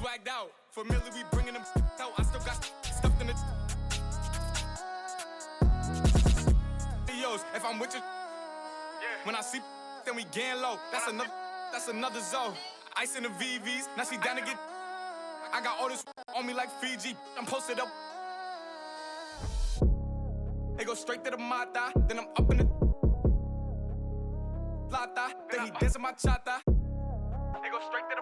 swagged out. Familiar, we bringing them out. I still got stuffed in the. If I'm with you, when I see, then we gang low. That's another zone. Ice in the VVs, now she down to get. I got all this on me like Fiji. I'm posted up. They go straight to the mata, then I'm up in the plata. Then he dancing my chata. They go straight to the.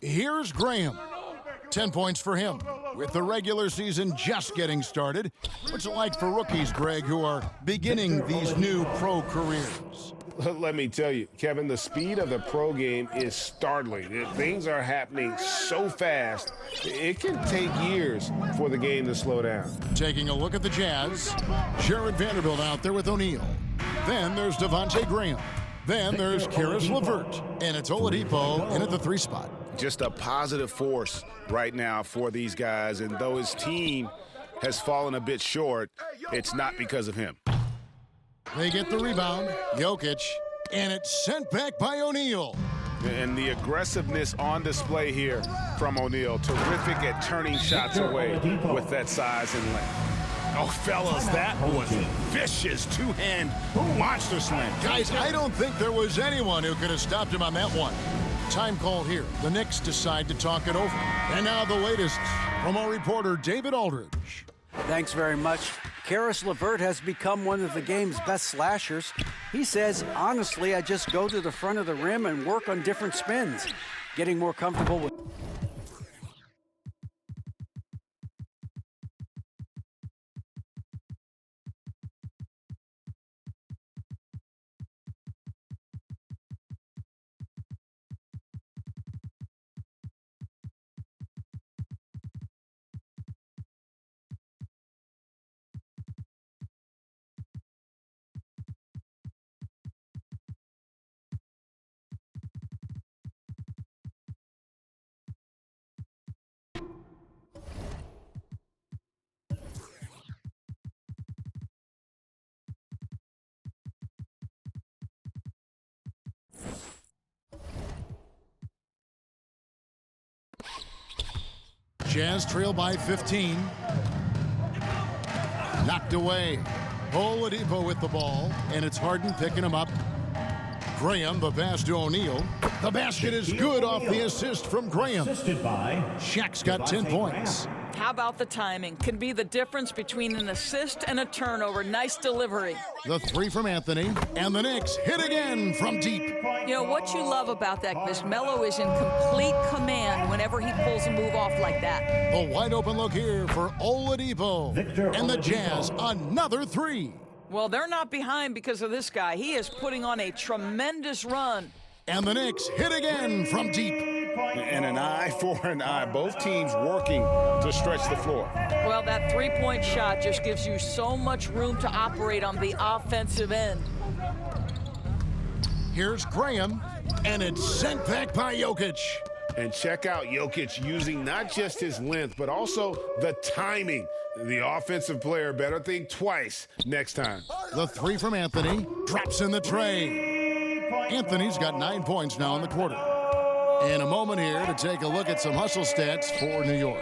Here's Graham. 10 points for him. With the regular season just getting started, what's it like for rookies, Greg, who are beginning these new pro careers? Let me tell you, Kevin, the speed of the pro game is startling. Things are happening so fast, it can take years for the game to slow down. Taking a look at the Jazz, Jared Vanderbilt out there with O'Neal. Then there's Devontae Graham. Then there's Caris LeVert. And it's Oladipo in at the 3 spot. Just a positive force right now for these guys, and though his team has fallen a bit short, it's not because of him. They get the rebound, Jokic, and it's sent back by O'Neal. And the aggressiveness on display here from O'Neal. Terrific at turning shots away with that size and length. Oh, fellas, that was vicious two-hand monster slam. Guys, I don't think there was anyone who could have stopped him on that one. Time call here. The Knicks decide to talk it over. And now the latest from our reporter, David Aldridge. Thanks very much. Caris LeVert has become one of the game's best slashers. He says, honestly, I just go to the front of the rim and work on different spins, getting more comfortable with. Jazz trail by 15. Knocked away. Oladipo with the ball, and it's Harden picking him up. Graham, the pass to O'Neal. The basket is good off the assist from Graham. Shaq's got 10 points. How about the timing? Can be the difference between an assist and a turnover. Nice delivery. The 3 from Anthony, and the Knicks hit again from deep. You know, what you love about that is Melo is in complete command whenever he pulls a move off like that. A wide open look here for Oladipo. And the Jazz, another 3. Well, they're not behind because of this guy. He is putting on a tremendous run. And the Knicks hit again from deep. And an eye for an eye. Both teams working to stretch the floor. Well, that three-point shot just gives you so much room to operate on the offensive end. Here's Graham, and it's sent back by Jokic. And check out Jokic using not just his length, but also the timing. The offensive player better think twice next time. The 3 from Anthony drops in the tray. Anthony's got 9 points now in the quarter. And a moment here to take a look at some hustle stats for New York.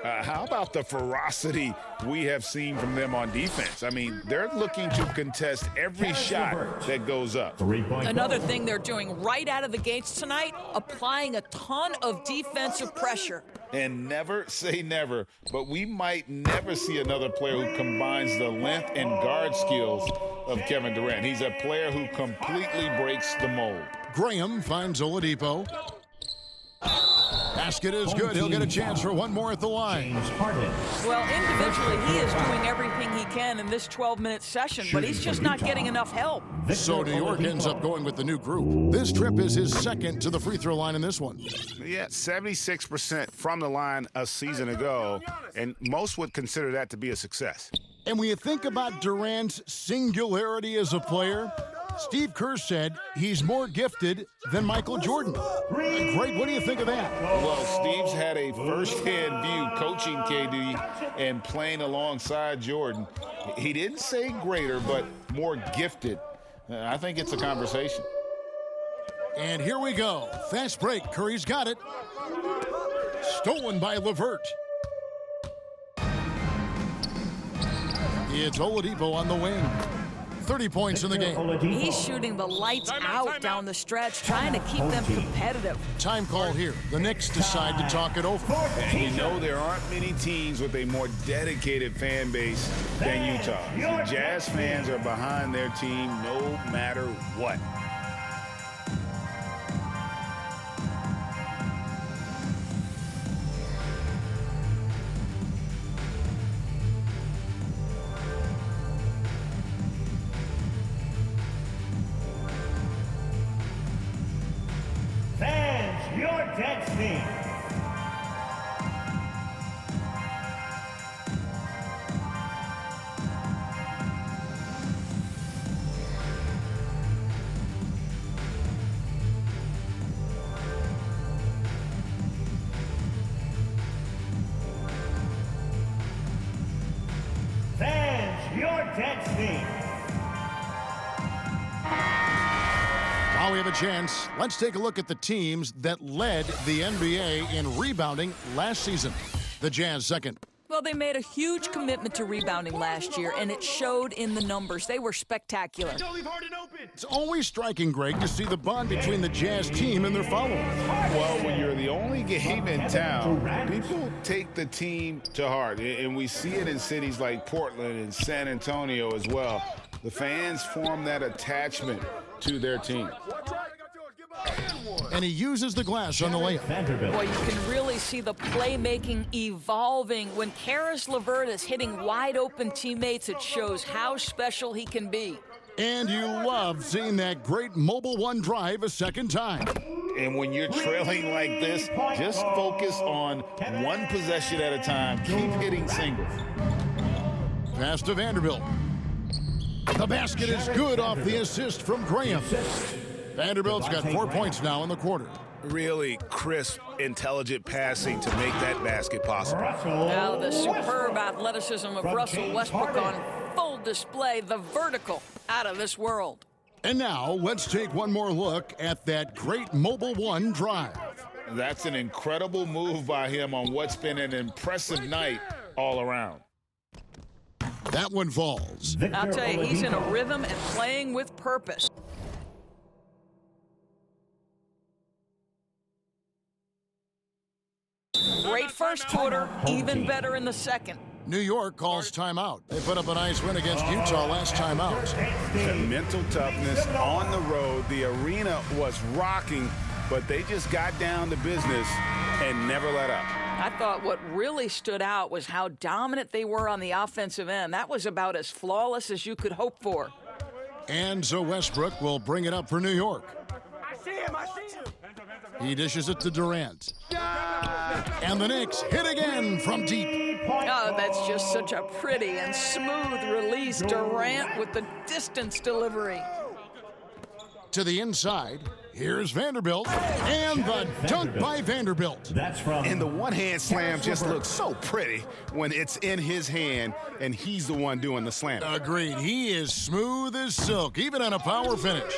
How about the ferocity we have seen from them on defense? I mean, they're looking to contest every shot that goes up. Another thing they're doing right out of the gates tonight, applying a ton of defensive pressure. And never say never, but we might never see another player who combines the length and guard skills of Kevin Durant. He's a player who completely breaks the mold. Graham finds Oladipo. Basket is good. He'll get a chance for one more at the line. Well, individually, he is doing everything he can in this 12-minute session, but he's just not getting enough help. So New York ends up going with the new group. This trip is his second to the free throw line in this one. Yeah, 76% from the line a season ago, and most would consider that to be a success. And when you think about Durant's singularity as a player, Steve Kerr said he's more gifted than Michael Jordan. Greg, what do you think of that? Well, Steve's had a first-hand view coaching KD and playing alongside Jordan. He didn't say greater, but more gifted. I think it's a conversation. And here we go. Fast break. Curry's got it. Stolen by LeVert. It's Oladipo on the wing. 30 points in the game. He's shooting the lights out down the stretch, trying to keep them competitive. Time call here. The Knicks decide to talk it over. And you know there aren't many teams with a more dedicated fan base than Utah. The Jazz fans are behind their team no matter what. Fans, your destiny. Fans, your destiny. Now we have a chance. Let's take a look at the teams that led the NBA in rebounding last season. The Jazz second. Well, they made a huge commitment to rebounding last year, and it showed in the numbers. They were spectacular. It's always striking, Greg, to see the bond between the Jazz team and their followers. Well, when you're the only game in town, people take the team to heart. And we see it in cities like Portland and San Antonio as well. The fans form that attachment to their team. And he uses the glass on the layup. Well, you can really see the playmaking evolving. When Caris LeVert is hitting wide-open teammates, it shows how special he can be. And you love seeing that great mobile one drive a second time. And when you're trailing like this, just focus on one possession at a time. Keep hitting singles. Pass to Vanderbilt. The basket is good off the assist from Graham. Vanderbilt's got 4 points now in the quarter. Really crisp, intelligent passing to make that basket possible. Now the superb athleticism of Russell Westbrook on full display, the vertical out of this world. And now let's take one more look at that great mobile one drive. That's an incredible move by him on what's been an impressive night all around. That one falls. I'll tell you, he's in a rhythm and playing with purpose. Great first quarter, even better in the second. New York calls timeout. They put up a nice win against Utah last time out. The mental toughness on the road. The arena was rocking, but they just got down to business and never let up. I thought what really stood out was how dominant they were on the offensive end. That was about as flawless as you could hope for. And so Westbrook will bring it up for New York. I see him. He dishes it to Durant. And the Knicks hit again from deep. Oh, that's just such a pretty and smooth release. Durant with the distance delivery. To the inside, here's Vanderbilt. And the dunk by Vanderbilt. And the one-hand slam just looks so pretty when it's in his hand and he's the one doing the slam. Agreed. He is smooth as silk, even on a power finish.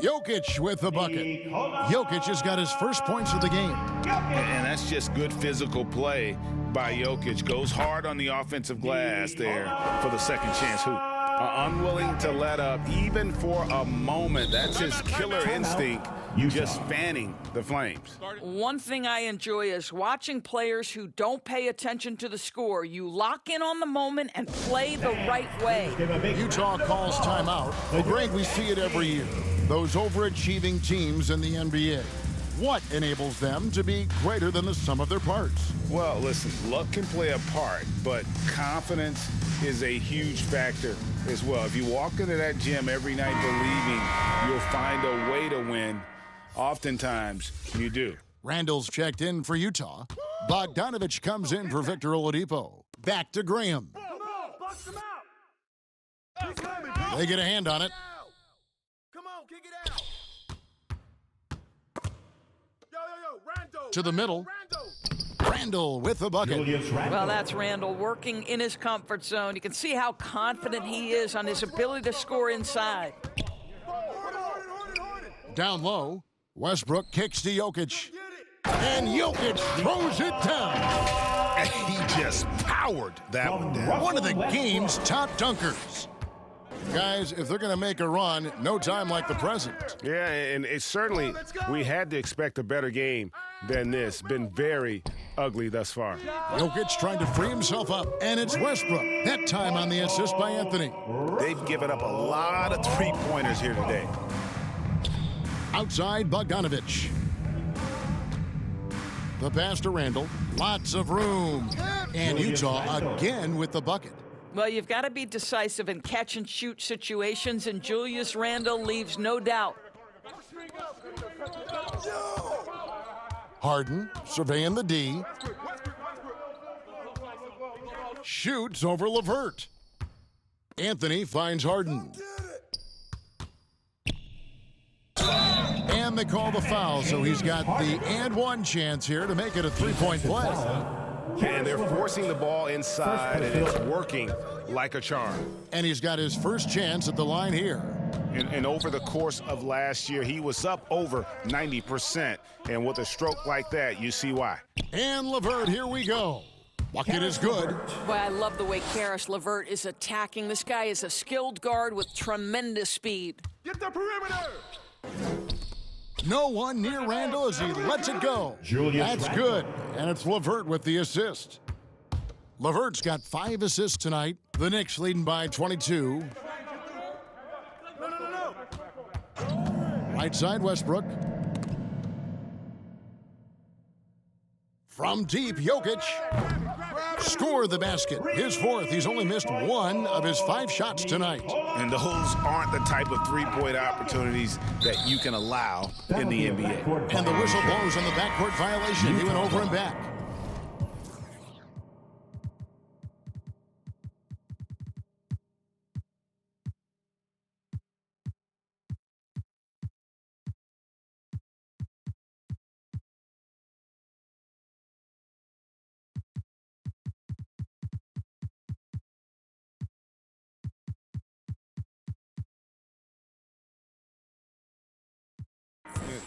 Jokic with the bucket. Jokic has got his first points of the game. And that's just good physical play by Jokic. Goes hard on the offensive glass there for the second chance hoop. Unwilling to let up even for a moment. That's his killer instinct, just fanning the flames. One thing I enjoy is watching players who don't pay attention to the score. You lock in on the moment and play the right way. Utah calls timeout. Well, Greg, we see it every year. Those overachieving teams in the NBA. What enables them to be greater than the sum of their parts? Well, listen, luck can play a part, but confidence is a huge factor as well. If you walk into that gym every night believing you'll find a way to win, oftentimes you do. Randall's checked in for Utah. Bogdanovich comes in for Victor Oladipo. Back to Graham. They get a hand on it. To the middle. Randall with the bucket. Well, that's Randall working in his comfort zone. You can see how confident he is on his ability to score inside. Down low, Westbrook kicks to Jokic. And Jokic throws it down. And he just powered that one down. One of the game's top dunkers. Guys, if they're going to make a run, no time like the present. Yeah, and it's certainly, we had to expect a better game than this. Been very ugly thus far. Jokic trying to free himself up, and it's Westbrook. That time on the assist by Anthony. They've given up a lot of three-pointers here today. Outside, Bogdanovich. The pass to Randall. Lots of room. And Utah again with the bucket. Well, you've got to be decisive in catch-and-shoot situations, and Julius Randle leaves no doubt. Harden surveying the D. Shoots over LeVert. Anthony finds Harden. And they call the foul, so he's got the and one chance here to make it a three-point play. And they're forcing the ball inside, and it's working like a charm. And he's got his first chance at the line here. And over the course of last year, he was up over 90%. And with a stroke like that, you see why. And LeVert, here we go. Bucket is good. Boy, I love the way Caris LeVert is attacking. This guy is a skilled guard with tremendous speed. Get the perimeter! No one near Randall as he lets it go. That's good. And it's LeVert with the assist. LeVert's got 5 assists tonight. The Knicks leading by 22. Right side, Westbrook. From deep, Jokic. Score the basket. His 4th. He's only missed 1 of his 5 shots tonight. And those aren't the type of three-point opportunities that you can allow in the NBA. And the whistle blows on the backcourt violation. He went over and back.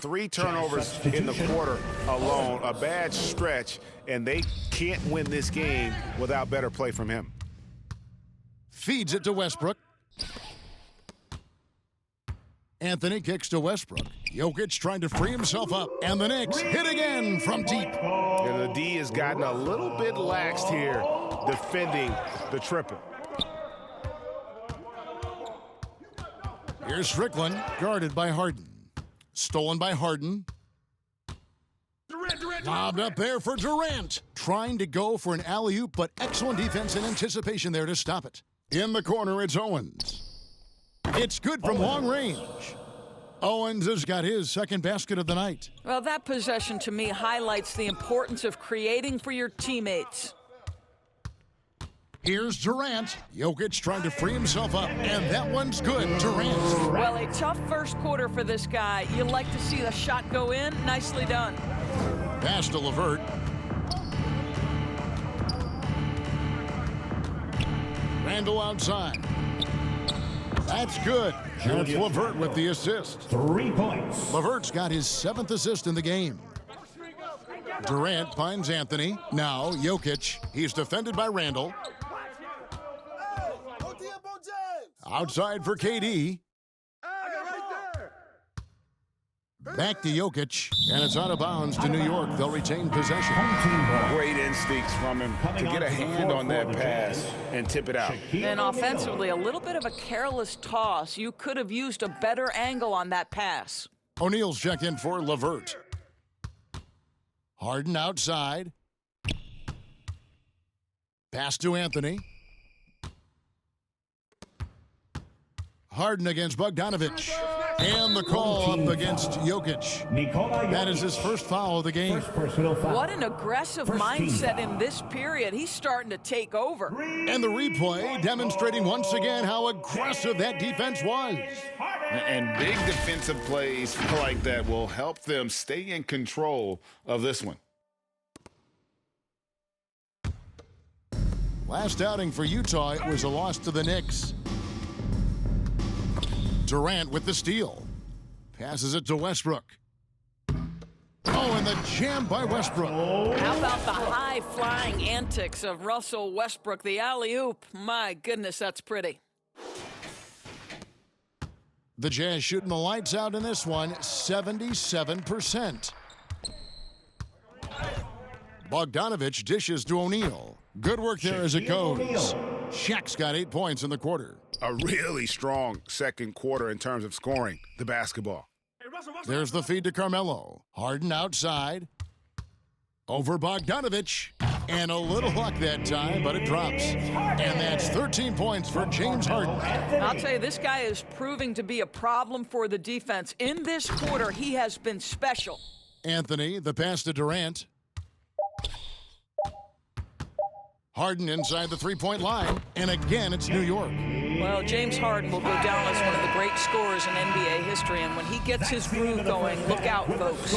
Three turnovers in the quarter alone, a bad stretch, and they can't win this game without better play from him. Feeds it to Westbrook. Anthony kicks to Westbrook. Jokic trying to free himself up, and the Knicks hit again from deep. And the D has gotten a little bit laxed here defending the triple. Here's Strickland, guarded by Harden. Stolen by Harden. Lobbed up there for Durant. Trying to go for an alley-oop, but excellent defense and anticipation there to stop it. In the corner, it's Owens. It's good from long range. Owens has got his second basket of the night. Well, that possession to me highlights the importance of creating for your teammates. Here's Durant. Jokic trying to free himself up, and that one's good. Durant. Well, a tough first quarter for this guy. You like to see the shot go in. Nicely done. Pass to LeVert. Randall outside. That's good. And it's LeVert with the assist. 3 points. LeVert's got his 7th assist in the game. Durant finds Anthony. Now Jokic. He's defended by Randall. Outside for KD. Back to Jokic, and it's out of bounds to New York. They'll retain possession. Great instincts from him to get a hand on that pass and tip it out. And offensively, a little bit of a careless toss. You could have used a better angle on that pass. O'Neal's checked in for LeVert. Harden outside. Pass to Anthony. Harden against Bogdanovich. And the call up against Jokic. That is his first foul of the game. First personal foul. What an aggressive mindset in this period. He's starting to take over. And the replay demonstrating once again how aggressive that defense was. And big defensive plays like that will help them stay in control of this one. Last outing for Utah, it was a loss to the Knicks. Durant with the steal. Passes it to Westbrook. Oh, and the jam by Westbrook. How about the high-flying antics of Russell Westbrook, the alley-oop? My goodness, that's pretty. The Jazz shooting the lights out in this one, 77%. Bogdanovich dishes to O'Neal. Good work there as it goes. Shaq's got 8 points in the quarter. A really strong second quarter in terms of scoring the basketball. There's the feed to Carmelo. Harden outside. Over Bogdanovich. And a little luck that time, but it drops. And that's 13 points for James Harden. I'll tell you, this guy is proving to be a problem for the defense. In this quarter, he has been special. Anthony, the pass to Durant. Harden inside the three-point line. And again, it's New York. Well, James Harden will go down as one of the great scorers in NBA history, and when he gets his groove going, look out, folks.